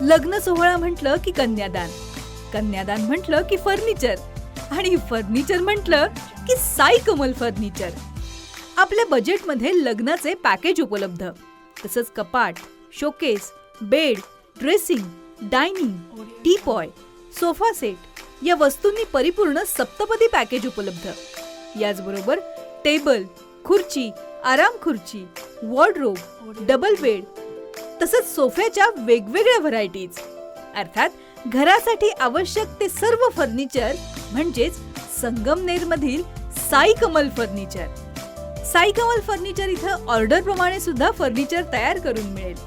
लग्न सोहळा म्हटलं की कन्यादान, कन्यादान म्हटलं की फर्निचर आणि फर्निचर म्हटलं की साई कमल फर्निचर. आपल्या बजेटमध्ये लग्नाचे पॅकेज उपलब्ध. तसंच कपाट, showcase, bed, dressing, dining, teapoy, sofa set या वस्तूंनी परिपूर्ण सप्तपदी पॅकेज उपलब्ध. याचबरोबर टेबल, खुर्ची, आराम खुर्ची, वॉर्डरोब, डबल बेड तसंच सोफ्याच्या वेगवेगळ्या व्हरायटीज. अर्थात घरासाठी आवश्यक ते सर्व फर्निचर म्हणजेच संगमनेरमधील साई कमल फर्निचर. साई कमल फर्निचर इथं ऑर्डर प्रमाणे सुद्धा फर्निचर तयार करून मिळेल.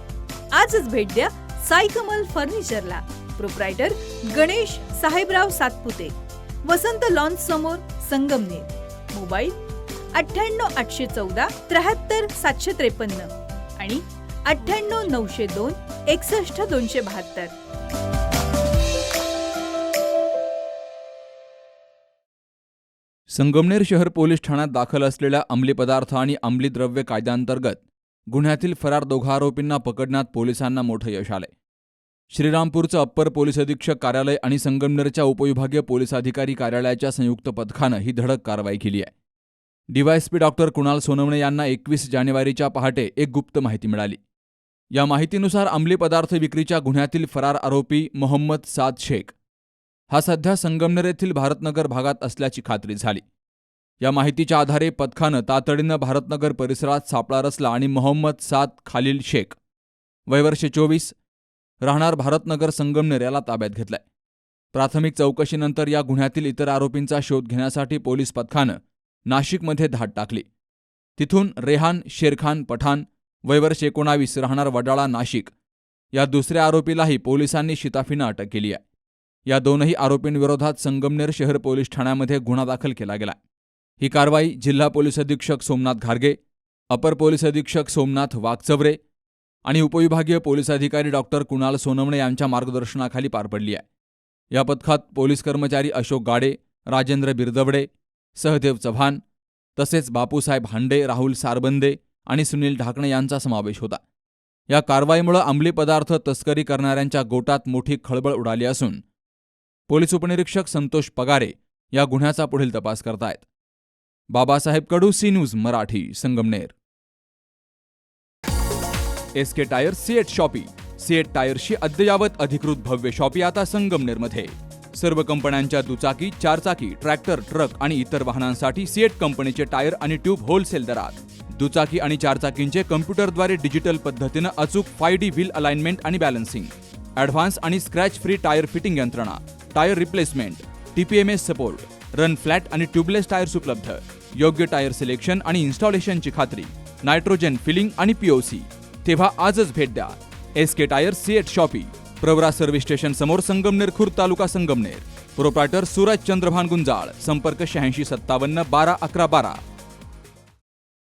आजच भेट द्या साई कमल फर्निचरला. प्रोप्रायटर गणेश साहेबराव सातपुते, वसंत लॉन्स समोर, संगमनेर. मोबाईल 98 814 73 753 आणि 98 902 61 272. संगमनेर शहर पोलीस ठाण्यात दाखल असलेल्या अंमली पदार्थ आणि अंमली द्रव्य कायद्याअंतर्गत गुन्ह्यातील फरार दोघा आरोपींना पकडण्यात पोलिसांना मोठं यश आलंय. श्रीरामपूरचं अप्पर पोलीस अधीक्षक कार्यालय आणि संगमनेरच्या उपविभागीय पोलीस अधिकारी कार्यालयाच्या संयुक्त पथकानं ही धडक कारवाई केली आहे. डीवायएसपी डॉक्टर कुणाल सोनवणे यांना 21 जानेवारीच्या पहाटे एक गुप्त माहिती मिळाली. या माहितीनुसार अंमली पदार्थ विक्रीच्या गुन्ह्यातील फरार आरोपी मोहम्मद साद शेख हा सध्या संगमनेर येथील भारतनगर भागात असल्याची खात्री झाली. या माहितीच्या आधारे पथकानं तातडीनं भारतनगर परिसरात सापळा रचला आणि मोहम्मद साद खालील शेख वयवर्ष 24 राहणार भारतनगर संगमनेर याला ताब्यात घेतलाय. प्राथमिक चौकशीनंतर या गुन्ह्यातील इतर आरोपींचा शोध घेण्यासाठी पोलीस पथकानं नाशिकमध्ये धाड टाकली. तिथून रेहान शेरखान पठाण वयवर्ष 19 राहणार वडाळा नाशिक या दुसऱ्या आरोपीलाही पोलिसांनी शिताफीनं अटक केली आहे. या दोनही आरोपींविरोधात संगमनेर शहर पोलीस ठाण्यामध्ये गुन्हा दाखल केला गेला. ही कारवाई जिल्हा पोलीस अधीक्षक सोमनाथ घारगे, अपर पोलीस अधीक्षक सोमनाथ वाघचवरे आणि उपविभागीय पोलीस अधिकारी डॉक्टर कुणाल सोनवणे यांच्या मार्गदर्शनाखाली पार पडली आहे. या पथकात पोलीस कर्मचारी अशोक गाडे, राजेंद्र बिरदवडे, सहदेव चव्हाण तसेच बापूसाहेब हांडे, राहुल सारबंदे आणि सुनील ढाकणे यांचा समावेश होता. या कारवाईमुळे अंमली पदार्थ तस्करी करणाऱ्यांच्या गोटात मोठी खळबळ उडाली असून पोलीस उपनिरीक्षक संतोष पगारे या गुन्ह्याचा पुढील तपास करतायत. Babasaheb Kadu, C news Marathi, Sangamner. SK tyre CEAT shoppe. CEAT टायर्सची अद्ययावत अधिकृत भव्य शॉपी आता संगमनेरमध्ये. सर्व कंपन्यांच्या दुचाकी, चारचाकी, ट्रॅक्टर, ट्रक आणि इतर वाहनांसाठी सीएट कंपनीचे टायर आणि ट्यूब होलसेल दरात. दुचाकी आणि चारचाकींचे कम्प्युटरद्वारे डिजिटल पद्धतीनं अचूक 5D व्हील अलाइनमेंट आणि बॅलन्सिंग, ॲडव्हान्स आणि स्क्रॅच फ्री टायर फिटिंग यंत्रणा, tyre replacement, TPMS support, run flat आणि ट्यूबलेस टायर्स उपलब्ध. योग्य टायर सिलेक्शन आणि इन्स्टॉलेशनची खात्री, नायट्रोजन फिलिंग आणि POC. तेव्हा आजच भेट द्या S K tyre CEAT shoppe, Pravara service station समोर, संगमनेर खुर्द तालुका संगमनेर. प्रोप्रायटर सूरज चंद्रभान गुंजाळ. संपर्क 86 57 12 11 12.